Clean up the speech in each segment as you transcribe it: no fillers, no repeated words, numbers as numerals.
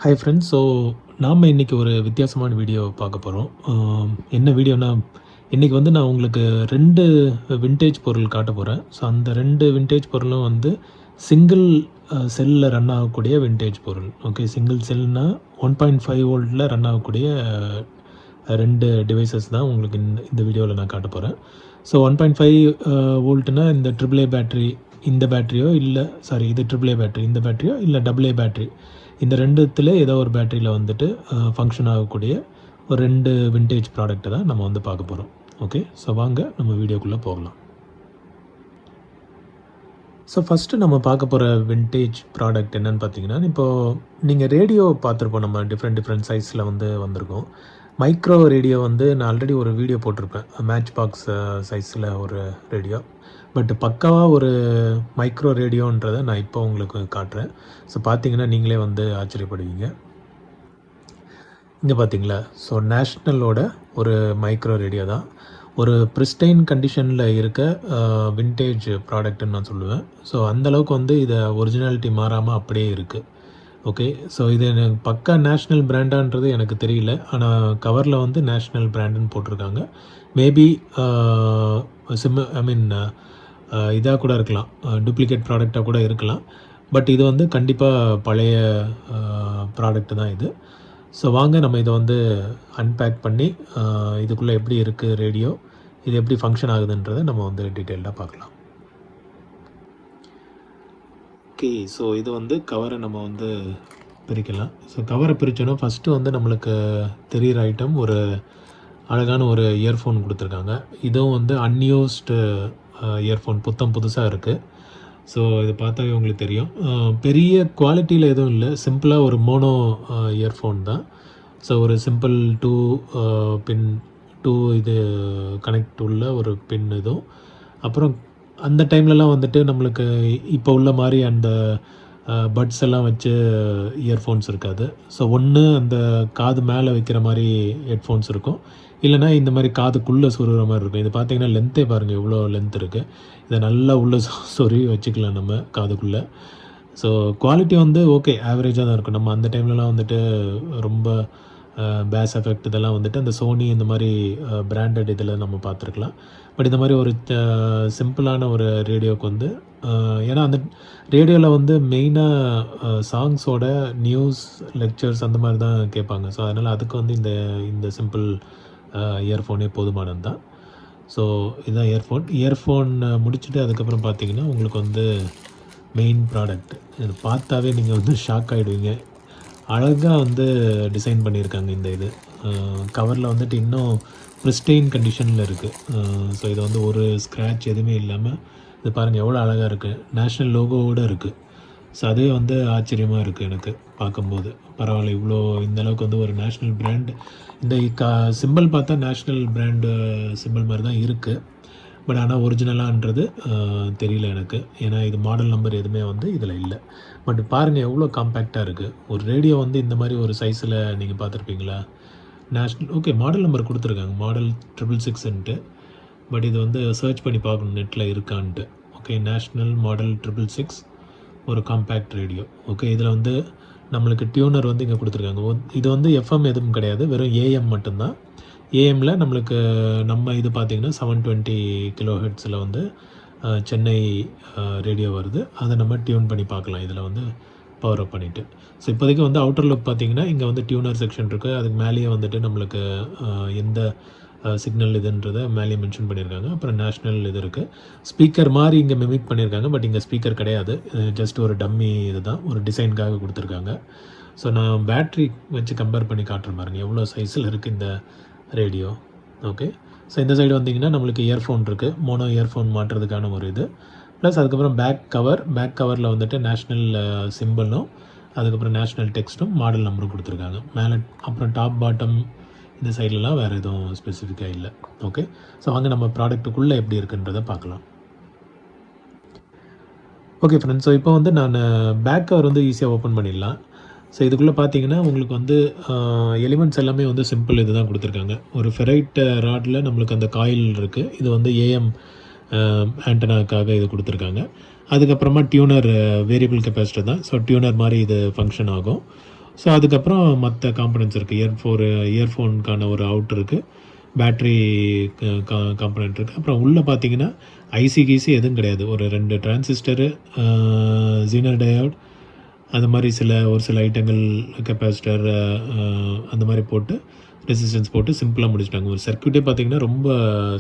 Hi friends. நாம் இன்றைக்கி ஒரு வித்தியாசமான வீடியோ பார்க்க போகிறோம். என்ன வீடியோனா, இன்றைக்கி வந்து நான் உங்களுக்கு 2 வின்டேஜ் பொருள் காட்ட போகிறேன். ஸோ அந்த 2 வின்டேஜ் பொருளும் வந்து சிங்கிள் செல்லில் ரன் ஆகக்கூடிய வின்டேஜ் பொருள். ஓகே, சிங்கிள் செல்னால் 1.5 வோல்ட்டில் ரன் ஆகக்கூடிய 2 டிவைசஸ் தான் உங்களுக்கு இந்த வீடியோவில் நான் காட்ட போகிறேன். ஸோ 1.5 வோல்ட்னா இந்த AAA பேட்ரி, இந்த பேட்டரியோ இல்லை இது AAA பேட்ரி, இந்த பேட்டரியோ இல்லை AA பேட்ரி, இந்த ரெண்டுத்தில் ஏதோ ஒரு பேட்டரியில் வந்துட்டு ஃபங்க்ஷன் ஆகக்கூடிய ஒரு 2 வின்டேஜ் ப்ராடக்ட்டை தான் நம்ம வந்து பார்க்க போகிறோம். ஓகே, ஸோ வாங்க நம்ம வீடியோக்குள்ளே போகலாம். ஸோ ஃபஸ்ட்டு நம்ம பார்க்க போகிற வின்டேஜ் ப்ராடக்ட் என்னென்னு பார்த்தீங்கன்னா, இப்போது நீங்கள் ரேடியோ பார்த்துருப்போம். நம்ம டிஃப்ரெண்ட் சைஸில் வந்திருக்கோம். மைக்ரோ ரேடியோ வந்து நான் ஆல்ரெடி ஒரு வீடியோ போட்டிருப்பேன், மேட்ச் பாக்ஸ் சைஸில் ஒரு ரேடியோ. பட் பக்காவாக ஒரு மைக்ரோ ரேடியோன்றதை நான் இப்போ உங்களுக்கு காட்டுறேன். ஸோ பார்த்தீங்கன்னா நீங்களே வந்து ஆச்சரியப்படுவீங்க. இங்கே பார்த்தீங்களா, ஸோ நேஷ்னலோட ஒரு மைக்ரோ ரேடியோ தான். ஒரு ப்ரிஸ்டைன் கண்டிஷனில் இருக்க வின்டேஜ் ப்ராடக்ட்டுன்னு நான் சொல்லுவேன். ஸோ அந்தளவுக்கு வந்து இதை ஒரிஜினாலிட்டி மாறாமல் அப்படியே இருக்குது. ஓகே, ஸோ இது எனக்கு பக்கா நேஷ்னல் பிராண்டான்றது எனக்கு தெரியல. ஆனால் கவரில் வந்து நேஷ்னல் பிராண்டுன்னு போட்டிருக்காங்க. மேபி இதாக கூட இருக்கலாம், டூப்ளிகேட் ப்ராடக்டாக கூட இருக்கலாம். பட் இது வந்து கண்டிப்பாக பழைய ப்ராடக்ட் தான் இது. ஸோ வாங்க நம்ம இதை வந்து அன்பேக் பண்ணி இதுக்குள்ளே எப்படி இருக்குது ரேடியோ, இது எப்படி ஃபங்க்ஷன் ஆகுதுன்றதை நம்ம வந்து டீட்டெயில்டாக பார்க்கலாம். ஓகே, ஸோ இது வந்து கவரை நம்ம வந்து பிரிக்கலாம். ஸோ கவரை பிரித்தோன்னா ஃபஸ்ட்டு வந்து நம்மளுக்கு தெரிகிற ஐட்டம் ஒரு அழகான ஒரு இயர்ஃபோன் கொடுத்துருக்காங்க. இதுவும் வந்து அன்யூஸ்டு இயர்ஃபோன், புதுசாக இருக்குது. ஸோ இது பார்த்தாவே உங்களுக்கு தெரியும். பெரிய குவாலிட்டியில் எதுவும் இல்லை, சிம்பிளாக ஒரு மோனோ இயர்ஃபோன் தான். ஸோ ஒரு சிம்பிள் 2 இது கனெக்ட் உள்ள ஒரு பின் இதுவும். அப்புறம் அந்த டைம்லலாம் வந்துட்டு நம்மளுக்கு இப்போ உள்ள மாதிரி அந்த பட்ஸ் எல்லாம் வச்சு இயர்ஃபோன்ஸ் இருக்காது. ஸோ ஒன்று அந்த காது மேலே வைக்கிற மாதிரி ஹெட்ஃபோன்ஸ் இருக்கும், இல்லைனா இந்த மாதிரி காதுக்குள்ளே சொருகிற மாதிரி இருக்கும். இது பார்த்திங்கன்னா லென்த்தே பாருங்கள் எவ்வளோ லென்த் இருக்குது. இதை நல்லா உள்ளே சொருவி வச்சுக்கலாம் நம்ம காதுக்குள்ளே. ஸோ குவாலிட்டி வந்து ஓகே, ஆவரேஜாக தான் இருக்கும். நம்ம அந்த டைம்லலாம் வந்துட்டு ரொம்ப பேஸ் எஃபெக்ட் இதெல்லாம் வந்துட்டு அந்த சோனி இந்த மாதிரி பிராண்டட் இதில் நம்ம பார்த்துருக்கலாம். பட் இந்த மாதிரி ஒரு சிம்பிளான ஒரு ரேடியோவுக்கு வந்து ஏன்னா அந்த ரேடியோவில் வந்து மெயினாக சாங்ஸோட நியூஸ், லெக்சர்ஸ் அந்த மாதிரி தான் கேட்பாங்க. ஸோ அதனால் அதுக்கு வந்து இந்த சிம்பிள் இயர்ஃபோனே போதுமானது தான். ஸோ இதுதான் இயர்ஃபோன் முடிச்சுட்டு அதுக்கப்புறம் பார்த்தீங்கன்னா உங்களுக்கு வந்து மெயின் ப்ராடக்ட். இது பார்த்தாவே நீங்கள் வந்து ஷாக் ஆகிடுவீங்க. அழகாக வந்து டிசைன் பண்ணியிருக்காங்க. இந்த இது கவரில் வந்துட்டு இன்னும் ப்ரிஸ்டைன் கண்டிஷனில் இருக்குது. ஸோ இது வந்து ஒரு ஸ்க்ராட்ச் எதுவுமே இல்லாமல் இது பாருங்கள் எவ்வளோ அழகாக இருக்குது. நேஷ்னல் லோகோவோடு இருக்குது. ஸோ அதுவே வந்து ஆச்சரியமாக இருக்குது எனக்கு பார்க்கும்போது. பரவாயில்ல, இவ்வளோ இந்தளவுக்கு வந்து ஒரு நேஷ்னல் பிராண்ட். இந்த சிம்பிள் பார்த்தா நேஷ்னல் பிராண்டு சிம்பிள் மாதிரி தான் இருக்குது. பட் ஆனால் ஒரிஜினலான்றது தெரியல எனக்கு, ஏன்னா இது மாடல் நம்பர் எதுவுமே வந்து இதில் இல்லை. பட் பாருங்கள் எவ்வளோ காம்பேக்டாக இருக்குது. ஒரு ரேடியோ வந்து இந்த மாதிரி ஒரு சைஸில் நீங்கள் பார்த்துருப்பீங்களா? நேஷ்னல் ஓகே, மாடல் நம்பர் கொடுத்துருக்காங்க, மாடல் 666ன்ட்டு. பட் இது வந்து சர்ச் பண்ணி பார்க்கணும் நெட்டில் இருக்கான்ட்டு. ஓகே, நேஷ்னல் மாடல் 666 ஒரு காம்பேக்ட் ரேடியோ. ஓகே, இதில் வந்து நம்மளுக்கு டியூனர் வந்து இங்கே கொடுத்துருக்காங்க. இது வந்து எஃப்எம் எதுவும் கிடையாது, வெறும் ஏஎம் மட்டும்தான். ஏஎம்மில் நம்மளுக்கு நம்ம இது பார்த்திங்கன்னா 720 kHz வந்து சென்னை ரேடியோ வருது. அதை நம்ம டியூன் பண்ணி பார்க்கலாம் இதில் வந்து பவர் அப் பண்ணிவிட்டு. ஸோ இப்போதைக்கு வந்து அவுட்டர் லுக் பார்த்திங்கன்னா இங்கே வந்து டியூனர் செக்ஷன் இருக்குது. அதுக்கு மேலேயே வந்துட்டு நம்மளுக்கு எந்த சிக்னல் இதுன்றதை மேலேயே மென்ஷன் பண்ணியிருக்காங்க. அப்புறம் நேஷ்னல் இது இருக்குது. ஸ்பீக்கர் மாதிரி இங்கே மிமிக் பண்ணியிருக்காங்க. பட் இங்கே ஸ்பீக்கர் கிடையாது, ஜஸ்ட் ஒரு டம்மி இது தான், ஒரு டிசைனுக்காக கொடுத்துருக்காங்க. ஸோ நான் பேட்ரி வச்சு கம்பேர் பண்ணி காட்டுறேன் பாருங்கள் எவ்வளோ சைஸில் இருக்குது இந்த ரேடியோ. ஓகே, ஸோ இந்த சைடு வந்திங்கன்னா நம்மளுக்கு இயர்ஃபோன் இருக்குது, மோனோ இயர்ஃபோன் மாட்டுறதுக்கான ஒரு இது. ப்ளஸ் அதுக்கப்புறம் பேக் கவரில் வந்துட்டு நேஷ்னல் சிம்பிளும் அதுக்கப்புறம் நேஷ்னல் டெக்ஸ்ட்டும் மாடல் நம்பரும் கொடுத்துருக்காங்க மேலே. அப்புறம் டாப் பாட்டம் இந்த சைட்லலாம் வேறு எதுவும் ஸ்பெசிஃபிக்காக இல்லை. ஓகே, ஸோ வாங்க நம்ம ப்ராடக்ட்டுக்குள்ளே எப்படி இருக்குன்றதை பார்க்கலாம். ஓகே ஃப்ரெண்ட்ஸ், ஸோ இப்போ வந்து நான் பேக் கவர் வந்து ஈஸியாக ஓப்பன் பண்ணிடலாம். ஸோ இதுக்குள்ளே பார்த்தீங்கன்னா உங்களுக்கு வந்து எலிமெண்ட்ஸ் எல்லாமே வந்து சிம்பிள் இது தான் கொடுத்துருக்காங்க. ஒரு ஃபெரைட் ராடில் நம்மளுக்கு அந்த காயில் இருக்குது. இது வந்து ஏஎம் ஆண்டனாக்காக இது கொடுத்துருக்காங்க. அதுக்கப்புறமா டியூனர் வேரியபிள் கெப்பாசிட்டர் தான். ஸோ டியூனர் மாதிரி இது ஃபங்க்ஷன் ஆகும். ஸோ அதுக்கப்புறம் மற்ற காம்பனன்ட்ஸ் இருக்குது. இயர்ஃபோனுக்கான ஒரு அவுட் இருக்குது, பேட்ரி காம்பனண்ட் இருக்குது. அப்புறம் உள்ளே பார்த்தீங்கன்னா ஐசி எதுவும் கிடையாது. ஒரு 2 டிரான்சிஸ்டரு, ஜீனர் டயோட், அந்த மாதிரி ஒரு சில ஐட்டங்கள், கெப்பாசிட்டர், அந்த மாதிரி போட்டு ரெசிஸ்டன்ஸ் போட்டு சிம்பிளாக முடிச்சிட்டாங்க. ஒரு சர்க்யூட்டே பார்த்திங்கன்னா ரொம்ப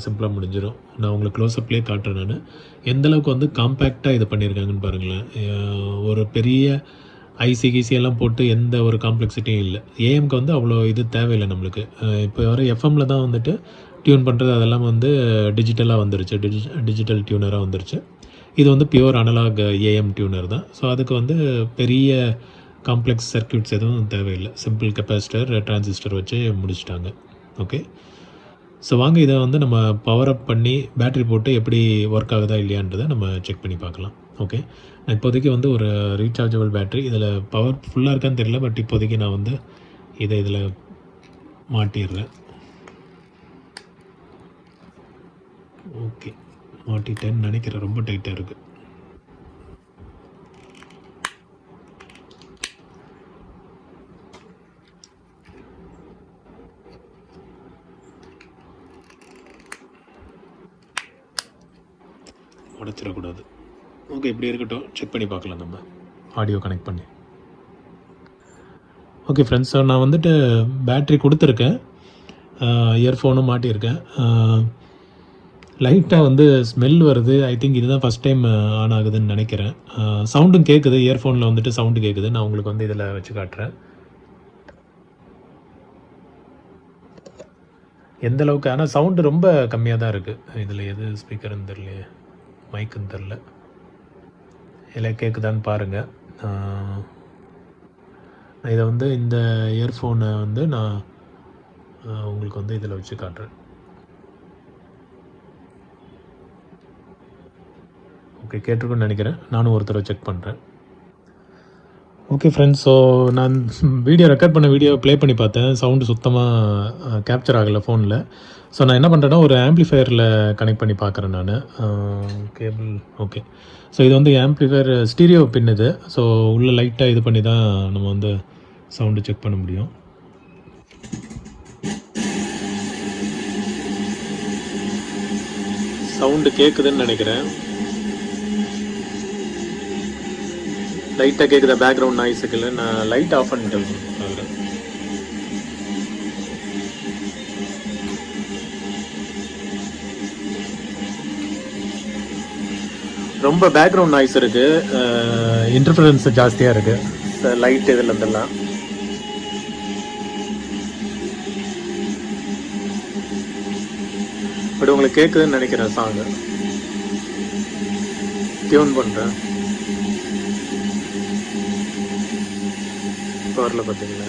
சிம்பிளாக முடிஞ்சிடும். நான் உங்களுக்கு க்ளோஸ்அப்லேயே காட்டுறேன். நான் எந்தளவுக்கு வந்து காம்பேக்டாக இது பண்ணியிருக்காங்கன்னு பாருங்களேன். ஒரு பெரிய ஐசி எல்லாம் போட்டு எந்த ஒரு காம்ப்ளெக்சிட்டியும் இல்லை. ஏஎம்க்கு வந்து அவ்வளோ இது தேவையில்லை நம்மளுக்கு. இப்போ வர எஃப்எம்மில் தான் வந்துட்டு டியூன் பண்ணுறது, அதெல்லாம் வந்து டிஜிட்டலாக வந்துருச்சு, டிஜிட்டல் டியூனராக வந்துருச்சு. இது வந்து பியூர் அனலாக் ஏஎம் டியூனர் தான். ஸோ அதுக்கு வந்து பெரிய காம்ப்ளெக்ஸ் சர்க்யூட்ஸ் எதுவும் தேவையில்லை. சிம்பிள் கெப்பாசிட்டர், டிரான்சிஸ்டர் வச்சு முடிச்சிட்டாங்க. ஓகே, ஸோ வாங்க இதை வந்து நம்ம பவர் அப் பண்ணி பேட்ரி போட்டு எப்படி ஒர்க் ஆகுதா இல்லையான்றதை நம்ம செக் பண்ணி பார்க்கலாம். ஓகே, நான் இப்போதைக்கு வந்து ஒரு ரீசார்ஜபிள் பேட்ரி, இதில் பவர் ஃபுல்லாக இருக்கான்னு தெரியல, பட் இப்போதைக்கு நான் வந்து இதில் மாட்டிடுறேன். ஓகே, மாட்டிட்டேன்னு நினைக்கிறேன். ரொம்ப டைட்டாக இருக்குது. உடச்சிடக்கூடாது. ஓகே, இப்படி இருக்கட்டும். செக் பண்ணி பார்க்கலாம் நம்ம ஆடியோ கனெக்ட் பண்ணி. ஓகே ஃப்ரெண்ட்ஸ், நான் வந்துட்டு பேட்ரி கொடுத்துருக்கேன், இயர்ஃபோனும் மாட்டியிருக்கேன். லைட்டாக வந்து ஸ்மெல் வருது. ஐ திங்க் இதுதான் ஃபஸ்ட் டைம் ஆன் ஆகுதுன்னு நினைக்கிறேன். சவுண்டும் கேட்குது, இயர்ஃபோனில் வந்துட்டு சவுண்டு கேட்குது. நான் உங்களுக்கு வந்து இதில் வச்சு காட்டுறேன் எந்த அளவுக்கு. ஆனால் சவுண்டு ரொம்ப கம்மியாக தான் இருக்குது. இதில் எது ஸ்பீக்கர்னு தெரியலையே, மைக்குன்னு தெரில, இல்லை கேட்குதான்னு பாருங்கள். இதை வந்து இந்த இயர்ஃபோனை வந்து நான் உங்களுக்கு வந்து இதில் வச்சு காட்டுறேன். ஓகே, கேட்டிருக்குன்னு நினைக்கிறேன். நானும் ஒருத்தரை செக் பண்ணுறேன். ஓகே ஃப்ரெண்ட்ஸ், ஸோ நான் ரெக்கார்ட் பண்ண வீடியோ ப்ளே பண்ணி பார்த்தேன். சவுண்டு சுத்தமாக கேப்சர் ஆகலை ஃபோனில். ஸோ நான் என்ன பண்ணுறேன்னா, ஒரு ஆம்ப்ளிஃபையரில் கனெக்ட் பண்ணி பார்க்குறேன் நான். Cable okay. ஸோ இது வந்து ஆம்ப்ளிஃபையர் ஸ்டீரியோ பின் இது. ஸோ உள்ளே லைட்டாக இது பண்ணி தான் நம்ம வந்து சவுண்டு செக் பண்ண முடியும். சவுண்டு கேட்குதுன்னு நினைக்கிறேன். லைட்டாக கேட்குதா பேக்ரவுண்ட் நாய்ஸுக்கு? நான் லைட் ஆஃப் பண்ணிட்டேன். ரொம்ப பேக்ரவுண்ட் நாய்ஸ் இருக்குது, இன்டர்ஃபரன்ஸ் ஜாஸ்தியாக இருக்குது லைட் இதில் இருந்தெல்லாம். பட் உங்களுக்கு கேட்குதுன்னு நினைக்கிறேன். சாங்கு டியூன் பண்ணுறேன். இப்போ வரல பார்த்தீங்களா?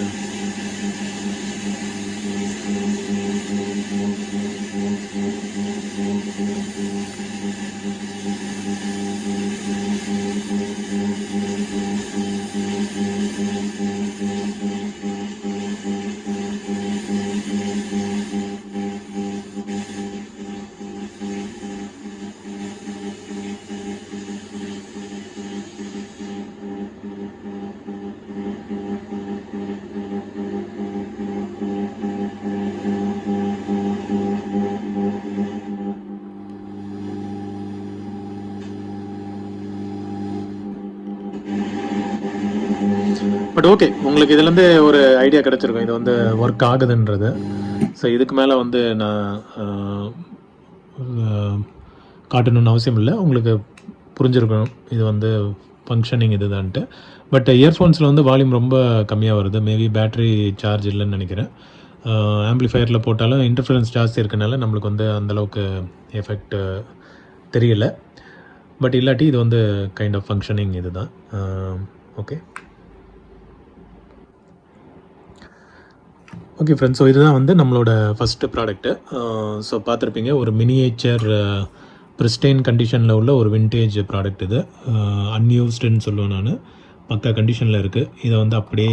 பட் ஓகே, உங்களுக்கு இதுலேருந்து ஒரு ஐடியா கிடச்சிருக்கும் இது வந்து ஒர்க் ஆகுதுன்றது. ஸோ இதுக்கு மேலே வந்து நான் காட்டணும்னு அவசியம் இல்லை, உங்களுக்கு புரிஞ்சிருக்கணும் இது வந்து ஃபங்க்ஷனிங் இதுதான்ட்டு. பட் இயர்ஃபோன்ஸில் வந்து வால்யூம் ரொம்ப கம்மியாக வருது. மேபி பேட்ரி சார்ஜ் இல்லைன்னு நினைக்கிறேன். ஆம்ப்ளிஃபையரில் போட்டாலும் இன்டர்ஃபரன்ஸ் ஜாஸ்தி இருக்கனால நம்மளுக்கு வந்து அந்தளவுக்கு எஃபெக்ட் தெரியல. பட் இல்லாட்டி இது வந்து கைண்ட் ஆஃப் ஃபங்க்ஷனிங் இது தான். ஓகே ஓகே ஃப்ரெண்ட்ஸ், ஸோ இதுதான் வந்து நம்மளோட ஃபஸ்ட்டு ப்ராடக்ட்டு. ஸோ பார்த்துருப்பீங்க, ஒரு மினியேச்சர் ப்ரிஸ்டைன் கண்டிஷனில் உள்ள ஒரு வின்டேஜ் ப்ராடக்ட் இது. அன்யூஸ்டுன்னு சொல்லுவேன் நான், பக்கா கண்டிஷனில் இருக்குது. இதை வந்து அப்படியே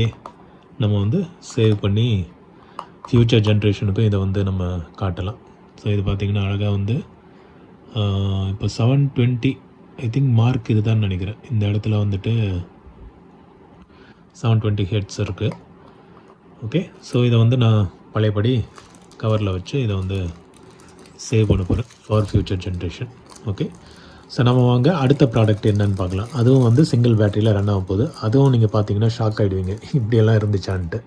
நம்ம வந்து சேவ் பண்ணி ஃப்யூச்சர் ஜென்ரேஷனுக்கும் இதை வந்து நம்ம காட்டலாம். ஸோ இது பார்த்திங்கன்னா அழகாக வந்து இப்போ 720 ஐ திங்க் மார்க் இது தான் நினைக்கிறேன். இந்த இடத்துல வந்துட்டு 720 ஹெட்ஸ் இருக்குது. ஓகே, ஸோ இதை வந்து நான் பழையபடி கவரில் வச்சு இதை வந்து சேவ் பண்ண போகிறேன் for future generation. Okay, so நம்ம வாங்க அடுத்த ப்ராடக்ட் என்னன்னு பார்க்கலாம். அதுவும் வந்து சிங்கிள் பேட்டரியில் ரன் ஆக போகுது. அதுவும் நீங்கள் பார்த்தீங்கன்னா ஷாக் ஆகிடுவீங்க, இப்படியெல்லாம் இருந்துச்சான்ட்டு.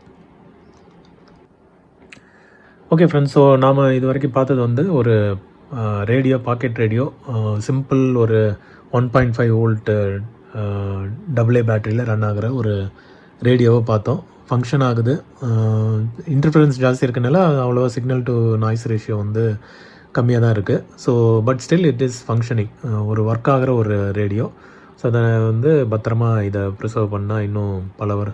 ஓகே ஃப்ரெண்ட்ஸ், ஸோ நாம் இது வரைக்கும் பார்த்தது வந்து ஒரு ரேடியோ, பாக்கெட் ரேடியோ, சிம்பிள் ஒரு 1.5 வோல்ட்டு AA பேட்டரியில் ரன் ஆகிற ஒரு ரேடியோவை பார்த்தோம். ஃபங்க்ஷன் ஆகுது. இன்டர்ஃபரன்ஸ் ஜாஸ்தி இருக்கனால அவ்வளோவா சிக்னல் டு நாய்ஸ் ரேஷியோ வந்து கம்மியாக தான் இருக்குது. So but still it is functioning, ஒரு ஒர்க் ஆகிற ஒரு ரேடியோ. ஸோ அதை வந்து பத்திரமா இதை ப்ரிசர்வ் பண்ணால் இன்னும் பல ஒரு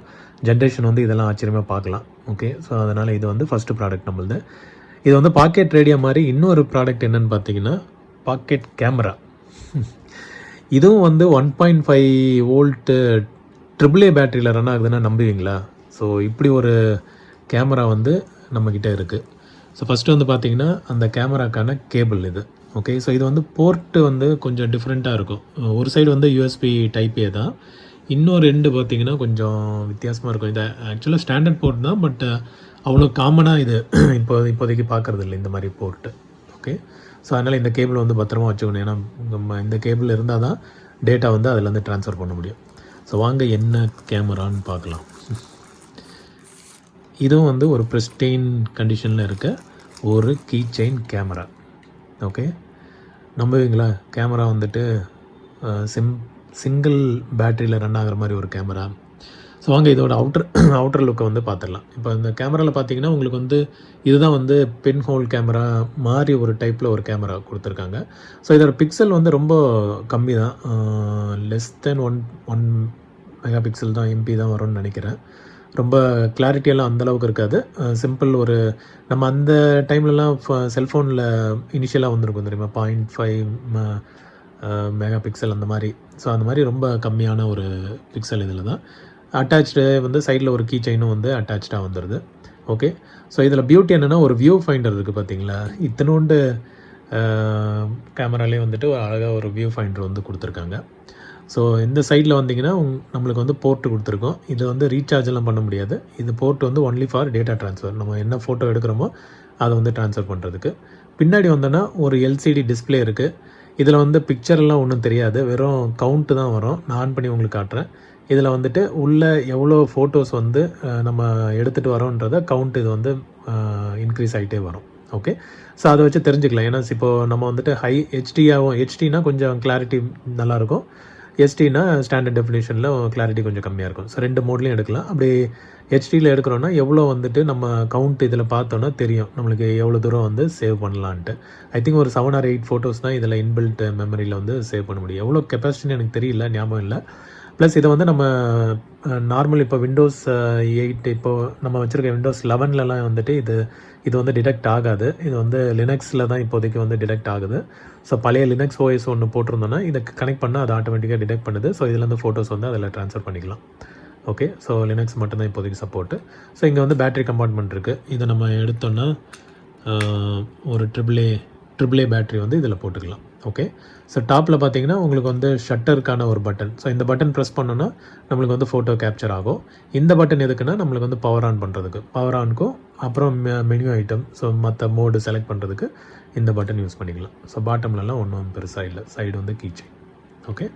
ஜென்ரேஷன் வந்து இதெல்லாம் ஆச்சரியமாக பார்க்கலாம். ஓகே, ஸோ அதனால் இது வந்து ஃபஸ்ட்டு ப்ராடக்ட் நம்மளுது. இது வந்து பாக்கெட் ரேடியோ மாதிரி இன்னொரு ப்ராடக்ட் என்னென்னு பார்த்தீங்கன்னா பாக்கெட் கேமரா. இதுவும் வந்து 1.5 வோல்ட்டு AAA பேட்டரியில் ரன் ஆகுதுன்னா நம்புவீங்களா? ஸோ இப்படி ஒரு கேமரா வந்து நம்மக்கிட்ட இருக்குது. ஸோ ஃபஸ்ட்டு வந்து பார்த்திங்கன்னா அந்த கேமராக்கான கேபிள் இது. ஓகே, ஸோ இது வந்து போர்ட்டு வந்து கொஞ்சம் டிஃப்ரெண்ட்டாக இருக்கும். ஒரு சைடு வந்து யூஎஸ்பி டைப் ஏ தான், இன்னும் 2 பார்த்திங்கன்னா கொஞ்சம் வித்தியாசமாக இருக்கும். இது ஆக்சுவலாக ஸ்டாண்டர்ட் போர்ட் தான், பட் அவ்வளோ காமனாக இது இப்போதைக்கு பார்க்குறது இல்லை இந்த மாதிரி போர்ட்டு. ஓகே, ஸோ அதனால் இந்த கேபிள் வந்து பத்திரமா வச்சுக்கணும். ஏன்னா நம்ம இந்த கேபிள் இருந்தால் தான் டேட்டா வந்து அதிலேருந்து ட்ரான்ஸ்ஃபர் பண்ண முடியும். ஸோ வாங்க என்ன கேமரான்னு பார்க்கலாம். இதுவும் வந்து ஒரு ப்ரிஸ்டைன் கண்டிஷனில் இருக்க ஒரு கீ செயின் கேமரா. ஓகே, நம்புவீங்களா? கேமரா வந்துட்டு சிங்கிள் பேட்டரியில் ரன் ஆகிற மாதிரி ஒரு கேமரா. ஸோ வாங்க இதோட அவுட்டர் லுக்கை வந்து பார்த்துடலாம். இப்போ இந்த கேமராவில் பார்த்தீங்கன்னா உங்களுக்கு வந்து இதுதான் வந்து பின் ஹோல் கேமரா மாதிரி ஒரு டைப்பில் ஒரு கேமரா கொடுத்துருக்காங்க. ஸோ இதோட பிக்சல் வந்து ரொம்ப கம்மி தான், லெஸ் தென் 1 மெகா பிக்சல் தான், MP தான் வரும்னு நினைக்கிறேன். ரொம்ப கிளாரிட்டியெல்லாம் அந்தளவுக்கு இருக்காது. சிம்பிள் ஒரு நம்ம அந்த டைம்லலாம் செல்ஃபோனில் இனிஷியலாக வந்திருக்கும் தெரியுமா, 0.5 மெகா பிக்சல் அந்த மாதிரி. ஸோ அந்த மாதிரி ரொம்ப கம்மியான ஒரு பிக்சல் இதில் தான். அட்டாச்சு வந்து சைடில் ஒரு கீ செயினும் வந்து அட்டாச்சாக வந்துடுது. ஓகே, ஸோ இதில் பியூட்டி என்னென்னா ஒரு வியூ ஃபைண்டர் இருக்குது பார்த்தீங்களா. இத்தனோண்டு கேமராலே வந்துட்டு அழகாக ஒரு வியூ ஃபைண்டர் வந்து கொடுத்துருக்காங்க. ஸோ இந்த சைடில் வந்தீங்கன்னா நம்மளுக்கு வந்து போர்ட்டு கொடுத்துருக்கோம். இது வந்து ரீசார்ஜெல்லாம் பண்ண முடியாது. இது போர்ட் வந்து ஒன்லி ஃபார் டேட்டா ட்ரான்ஸ்ஃபர். நம்ம என்ன ஃபோட்டோ எடுக்கிறோமோ அதை வந்து ட்ரான்ஸ்ஃபர் பண்ணுறதுக்கு. பின்னாடி வந்தோன்னா ஒரு LCD டிஸ்பிளே இருக்குது. இதில் வந்து பிக்சர்லாம் ஒன்றும் தெரியாது, வெறும் கவுண்ட்டு தான் வரும். நான் ஆன் பண்ணி உங்களுக்கு காட்டுறேன். இதில் வந்துட்டு உள்ளே எவ்வளோ ஃபோட்டோஸ் வந்து நம்ம எடுத்துகிட்டு வரோன்றத கவுண்ட் இது வந்து இன்க்ரீஸ் ஆகிட்டே வரும். ஓகே, ஸோ அதை வச்சு தெரிஞ்சுக்கலாம். ஏன்னா இப்போது நம்ம வந்துட்டு ஹெச்டினா கொஞ்சம் கிளாரிட்டி நல்லாயிருக்கும், எஸ்டினா ஸ்டாண்டர்ட் டெஃபினேஷனில் கிளாரிட்டி கொஞ்சம் கம்மியாக இருக்கும். ஸோ 2 மோட்லேயும் எடுக்கலாம். அப்படி ஹெச்டியில் எடுக்கிறோன்னா எவ்வளோ வந்துட்டு நம்ம கவுண்ட் இதில் பார்த்தோன்னா தெரியும் நம்மளுக்கு எவ்வளோ தூரம் வந்து சேவ் பண்ணலான்ட்டு. ஐ திங்க் ஒரு 7 or 8 ஃபோட்டோஸ் தான் இதில் இன்பில்ட் மெமரியில் வந்து சேவ் பண்ண முடியும். எவ்வளோ கெப்பாசிட்டின்னு எனக்கு தெரியல, ஞாபகம் இல்லை. ப்ளஸ் இதை வந்து நம்ம நார்மல் இப்போ Windows 8 இப்போது நம்ம வச்சுருக்க Windows 11லலாம் வந்துட்டு இது வந்து டிடெக்ட் ஆகாது. இது வந்து லினக்ஸில் தான் இப்போதைக்கு வந்து டிடெக்ட் ஆகுது. ஸோ பழைய லினக்ஸ் OS ஒன்று போட்டிருந்தோன்னா இதை கனெக்ட் பண்ணால் அது ஆட்டோமேட்டிக்காக டிடெக்ட் பண்ணுது. ஸோ இதுலேருந்து ஃபோட்டோஸ் வந்து அதில் ட்ரான்ஸ்ஃபர் பண்ணிக்கலாம். ஓகே, ஸோ லினக்ஸ் மட்டும்தான் இப்போதைக்கு சப்போர்ட்டு. ஸோ இங்கே வந்து பேட்டரி கம்பார்ட்மெண்ட் இருக்குது. இதை நம்ம எடுத்தோன்னா ஒரு AAA பேட்டரி வந்து இதில் போட்டுக்கலாம். ஓகே, ஸோ டாப்பில் பார்த்தீங்கன்னா உங்களுக்கு வந்து ஷட்டருக்கான ஒரு பட்டன். ஸோ இந்த பட்டன் ப்ரெஸ் பண்ணோன்னா நம்மளுக்கு வந்து ஃபோட்டோ கேப்சர் ஆகும். இந்த பட்டன் எதுக்குன்னா நம்மளுக்கு வந்து பவர் ஆன் பண்ணுறதுக்கு, பவர் ஆனுக்கும் அப்புறம் மெனு ஐட்டம், ஸோ மற்ற மோடு செலக்ட் பண்ணுறதுக்கு இந்த பட்டன் யூஸ் பண்ணிக்கலாம். ஸோ பாட்டம்லலாம் ஒன்றும் பெருசாக இல்லை, சைடு வந்து கீச்சை. ஓகே,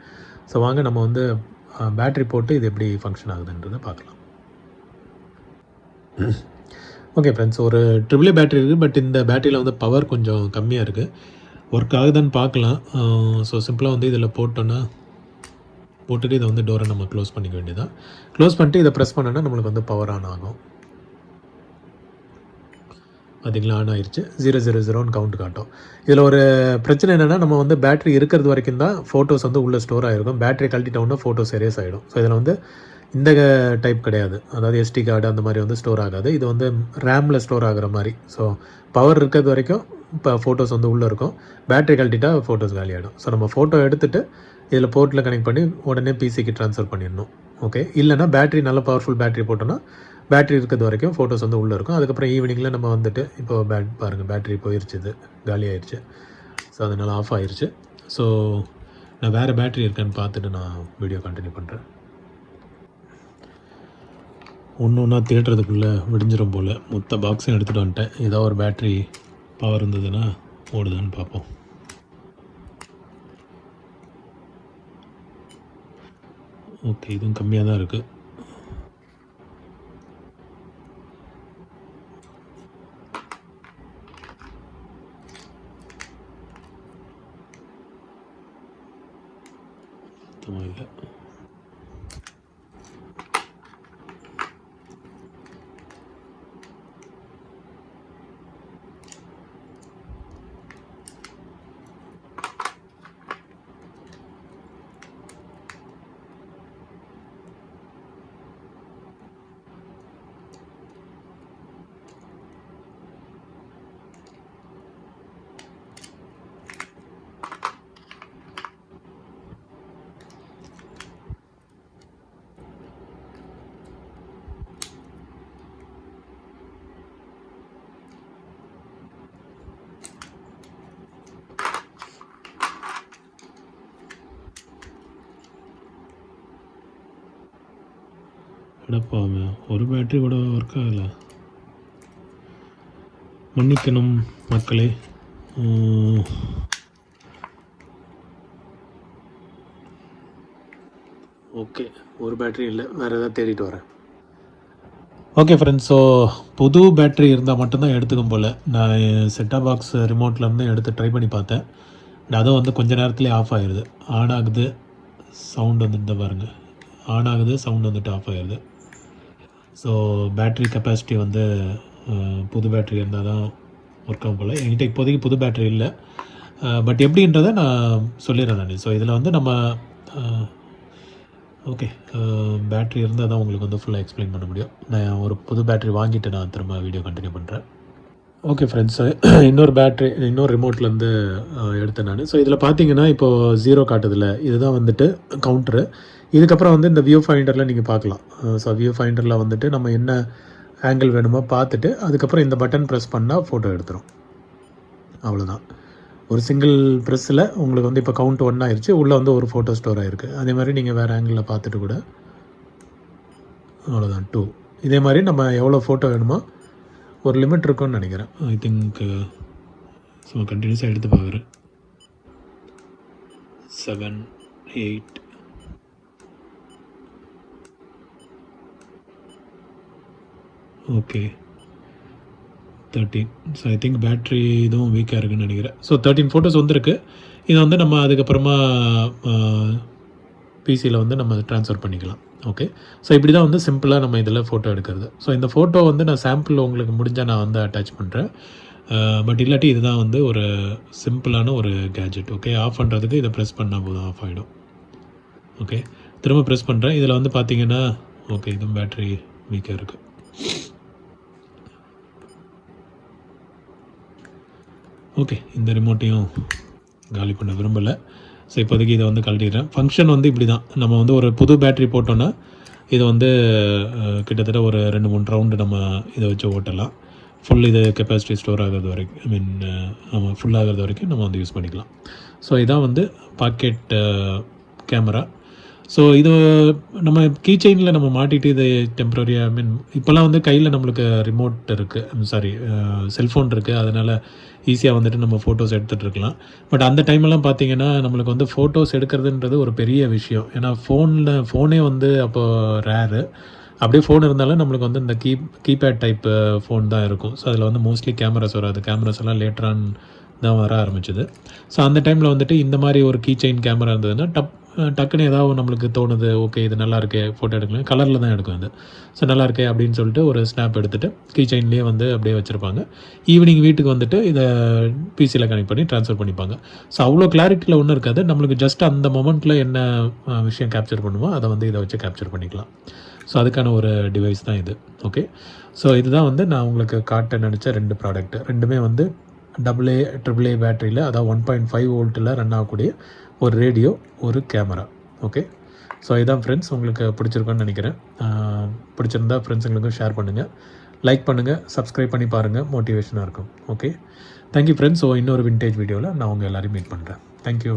ஸோ வாங்க நம்ம வந்து பேட்ரி போட்டு இது எப்படி ஃபங்க்ஷன் ஆகுதுன்றதை பார்க்கலாம். ஓகே ஃப்ரெண்ட்ஸ், ஒரு AAA பேட்டரி இருக்குது. பட் இந்த பேட்டரியில் வந்து பவர் கொஞ்சம் கம்மியாக இருக்குது. ஒர்க் ஆகுதான்னு பார்க்கலாம். ஸோ சிம்பிளாக வந்து இதில் போட்டுட்டு இதை வந்து டோரை நம்ம க்ளோஸ் பண்ணிக்க வேண்டியதான். க்ளோஸ் பண்ணிட்டு இதை ப்ரெஸ் பண்ணோன்னா நம்மளுக்கு வந்து பவர் ஆன் ஆகும். பார்த்திங்களா, ஆன் ஆயிடுச்சு. 000 கவுண்ட் காட்டும். இதில் ஒரு பிரச்சனை என்னென்னா நம்ம வந்து பேட்டரி இருக்கிறது வரைக்கும் தான் ஃபோட்டோஸ் வந்து உள்ளே ஸ்டோர் ஆகிருக்கும். பேட்டரி கழட்டிட்டோன்னா ஃபோட்டோஸ் எரேஸ் ஆகிடும். ஸோ இதில் வந்து இந்த டைப் கிடையாது, அதாவது SD கார்டு அந்த மாதிரி வந்து ஸ்டோர் ஆகாது. இது வந்து ரேமில் ஸ்டோர் ஆகிற மாதிரி. ஸோ பவர் இருக்கிறது வரைக்கும் இப்போ ஃபோட்டோஸ் வந்து உள்ளே இருக்கும். பேட்டரி கழட்டிட்டா ஃபோட்டோஸ் காலியாகிடும். ஸோ நம்ம ஃபோட்டோ எடுத்துகிட்டு இதில் போர்ட்டில் கனெக்ட் பண்ணி உடனே PCக்கு ட்ரான்ஸ்ஃபர் பண்ணிடணும். ஓகே, இல்லைனா பேட்டரி நல்ல பவர்ஃபுல் பேட்டரி போட்டோன்னா பேட்டரி இருக்கிறது வரைக்கும் ஃபோட்டோஸ் வந்து உள்ளே இருக்கும். அதுக்கப்புறம் ஈவினிங்கில் நம்ம வந்துட்டு இப்போ பாருங்கள் பேட்டரி போயிடுச்சு, இது காலி ஆயிடுச்சு. ஸோ அதனால் ஆஃப் ஆயிடுச்சு. ஸோ நான் வேறு பேட்டரி இருக்கான்னு பார்த்துட்டு நான் வீடியோ கண்டினியூ பண்ணுறேன். ஒன்று ஒன்றா தேடுறதுக்குள்ளே விடிஞ்சிரும் போல். மொத்த பாக்ஸையும் எடுத்துகிட்டு வந்துட்டேன். ஏதோ ஒரு பேட்ரி பவர் இருந்ததுன்னா ஓடுதான்னு பார்ப்போம். ஓகே, இதுவும் கம்மியாக தான் இருக்குது. சுத்தமாக இல்லை. அடப்பாவே, ஒரு பேட்ரி கூட ஒர்க் ஆகலை. மன்னிக்கணும் மக்களே. ஓகே, ஒரு பேட்ரி இல்லை, வேறு எதாவது தேடிட்டு வரேன். ஓகே ஃப்ரெண்ட்ஸ், ஸோ புது பேட்ரி இருந்தால் மட்டும்தான் எடுத்துக்கும் போல். நான் செட்டாப் பாக்ஸ் ரிமோட்லேருந்து எடுத்து ட்ரை பண்ணி பார்த்தேன். அதுவும் வந்து கொஞ்சம் நேரத்துலேயே ஆஃப் ஆகிடுது. ஆன் ஆகுது, சவுண்ட் வந்துட்டு பாருங்கள். ஆன் ஆகுது, சவுண்ட் வந்துட்டு ஆஃப் ஆகிடுது. ஸோ பேட்ரி கெப்பாசிட்டி வந்து புது பேட்ரி இருந்தால் தான் ஒர்க் ஆகும் போல். என்கிட்ட இப்போதைக்கு புது பேட்ரி இல்லை. பட் எப்படின்றத நான் சொல்லிடுறேன் நான். ஸோ இதில் வந்து நம்ம ஓகே, பேட்ரி இருந்தால் தான் உங்களுக்கு வந்து ஃபுல்லாக எக்ஸ்பிளைன் பண்ண முடியும். நான் ஒரு புது பேட்ரி வாங்கிட்டு நான் திரும்ப வீடியோ கண்டினியூ பண்ணுறேன். ஓகே ஃப்ரெண்ட்ஸ், இன்னொரு ரிமோட்லேருந்து எடுத்தேன் நான். ஸோ இதில் பார்த்தீங்கன்னா இப்போது 0 காட்டுதில்ல, இதுதான் வந்துட்டு கவுண்ட்ரு. இதுக்கப்புறம் வந்து இந்த வியூ ஃபைண்டரில் நீங்கள் பார்க்கலாம். ஸோ வியூ ஃபைண்டரில் வந்துட்டு நம்ம என்ன ஆங்கிள் வேணுமோ பார்த்துட்டு அதுக்கப்புறம் இந்த பட்டன் ப்ரெஸ் பண்ணால் ஃபோட்டோ எடுத்துரும். அவ்வளோதான். ஒரு சிங்கிள் ப்ரெஸ்ஸில் உங்களுக்கு வந்து இப்போ கவுண்ட் 1 ஆயிடுச்சு. உள்ளே வந்து ஒரு ஃபோட்டோ ஸ்டோர் ஆகிருக்கு. அதே மாதிரி நீங்கள் வேறு ஆங்கிளில் பார்த்துட்டு கூட அவ்வளோதான் 2. இதே மாதிரி நம்ம எவ்வளோ ஃபோட்டோ வேணுமோ ஒரு லிமிட் இருக்குன்னு நினைக்கிறேன். ஐ திங்க் ஸோ கண்டினியூஸாக எடுத்து பார்க்குறேன். 7, 8, okay 13. So I think battery இதுவும் வீக்காக இருக்குதுன்னு நினைக்கிறேன். ஸோ 13 ஃபோட்டோஸ் வந்துருக்கு. இதை வந்து நம்ம அதுக்கப்புறமா பிசியில் வந்து நம்ம ட்ரான்ஸ்ஃபர் பண்ணிக்கலாம். ஓகே, ஸோ இப்படி தான் வந்து சிம்பிளாக நம்ம இதில் ஃபோட்டோ எடுக்கிறது. ஸோ இந்த ஃபோட்டோ வந்து நான் சாம்பிள் உங்களுக்கு முடிஞ்சால் நான் வந்து அட்டாச் பண்ணுறேன். பட் இல்லாட்டி இதுதான் வந்து ஒரு சிம்பிளான ஒரு கேஜெட். ஓகே, ஆஃப் பண்ணுறதுக்கு இதை ப்ரெஸ் பண்ணால் போதும், ஆஃப் ஆகிடும். ஓகே, திரும்ப ப்ரெஸ் பண்ணுறேன். இதில் வந்து பார்த்தீங்கன்னா ஓகே, இதுவும் பேட்ரி வீக்காக இருக்குது. ஓகே, இந்த ரிமோட்டையும் காலி பண்ண விரும்பலை. ஸோ இப்போதைக்கு இதை வந்து கழட்டிடுறேன். ஃபங்க்ஷன் வந்து இப்படி தான். நம்ம வந்து ஒரு புது பேட்ரி போட்டோன்னா இதை வந்து கிட்டத்தட்ட ஒரு 2-3 ரவுண்டு நம்ம இதை வச்சு ஓட்டலாம். ஃபுல் இது கெப்பாசிட்டி ஸ்டோர் ஆகிறது வரைக்கும், ஐ மீன் நம்ம ஃபுல் ஆகிறது வரைக்கும் நம்ம வந்து யூஸ் பண்ணிக்கலாம். ஸோ இதான் வந்து பாக்கெட் கேமரா. ஸோ இது நம்ம கீ செயினில் நம்ம மாட்டிட்டு இது டெம்ப்ரரியாக, ஐ மீன் இப்போல்லாம் வந்து கையில் நம்மளுக்கு ரிமோட் இருக்குது, சாரி செல்ஃபோன் இருக்குது. அதனால் ஈஸியாக வந்துட்டு நம்ம ஃபோட்டோஸ் எடுத்துகிட்டு இருக்கலாம். பட் அந்த டைமெல்லாம் பார்த்திங்கன்னா நம்மளுக்கு வந்து ஃபோட்டோஸ் எடுக்கிறதுன்றது ஒரு பெரிய விஷயம். ஏன்னா ஃபோனே வந்து அப்போது ரேரு. அப்படியே ஃபோன் இருந்தாலும் நம்மளுக்கு வந்து இந்த கீபேட் டைப்பு ஃபோன் தான் இருக்கும். ஸோ அதில் வந்து மோஸ்ட்லி கேமராஸ் வராது. கேமராஸ் எல்லாம் லேட்டரான் தான் வர ஆரம்பிச்சிது. ஸோ அந்த டைமில் வந்துட்டு இந்த மாதிரி ஒரு கீ செயின் கேமரா இருந்ததுன்னா டக்குன்னு ஏதாவது நம்மளுக்கு தோணுது, ஓகே இது நல்லா இருக்கே, ஃபோட்டோ எடுக்கலாம். கலரில் தான் எடுக்கும் அது. ஸோ நல்லா இருக்கே அப்படின்னு சொல்லிட்டு ஒரு ஸ்னாப் எடுத்துகிட்டு கீ செயின்லேயே வந்து அப்படியே வச்சுருப்பாங்க. ஈவினிங் வீட்டுக்கு வந்துட்டு இதை பிசியில் கனெக்ட் பண்ணி ட்ரான்ஸ்ஃபர் பண்ணிப்பாங்க. ஸோ அவ்வளோ கிளாரிட்டியில் ஒன்றும் இருக்காது. நம்மளுக்கு ஜஸ்ட் அந்த மொமெண்ட்டில் என்ன விஷயம் கேப்சர் பண்ணுமோ அதை வந்து இதை வச்சு கேப்சர் பண்ணிக்கலாம். ஸோ அதுக்கான ஒரு டிவைஸ் தான் இது. ஓகே, ஸோ இதுதான் வந்து நான் உங்களுக்கு காட்ட நினச்ச 2 ப்ராடக்ட். ரெண்டுமே வந்து AA, AAA பேட்டரியில், அதாவது 1.5 வோல்ட்டில் ரன் ஆகக்கூடிய ஒரு ரேடியோ, ஒரு கேமரா. ஓகே, ஸோ இதான் ஃப்ரெண்ட்ஸ், உங்களுக்கு பிடிச்சிருக்குன்னு நினைக்கிறேன். பிடிச்சிருந்தா ஃப்ரெண்ட்ஸுங்களுக்கும் ஷேர் பண்ணுங்கள், லைக் பண்ணுங்கள், சப்ஸ்கிரைப் பண்ணி பாருங்கள், மோட்டிவேஷனாக இருக்கும். Okay, thank you friends. ஸோ இன்னொரு விண்டேஜ் வீடியோவில் நான் உங்கள் எல்லோரையும் மீட் பண்ணுறேன். தேங்க்யூ.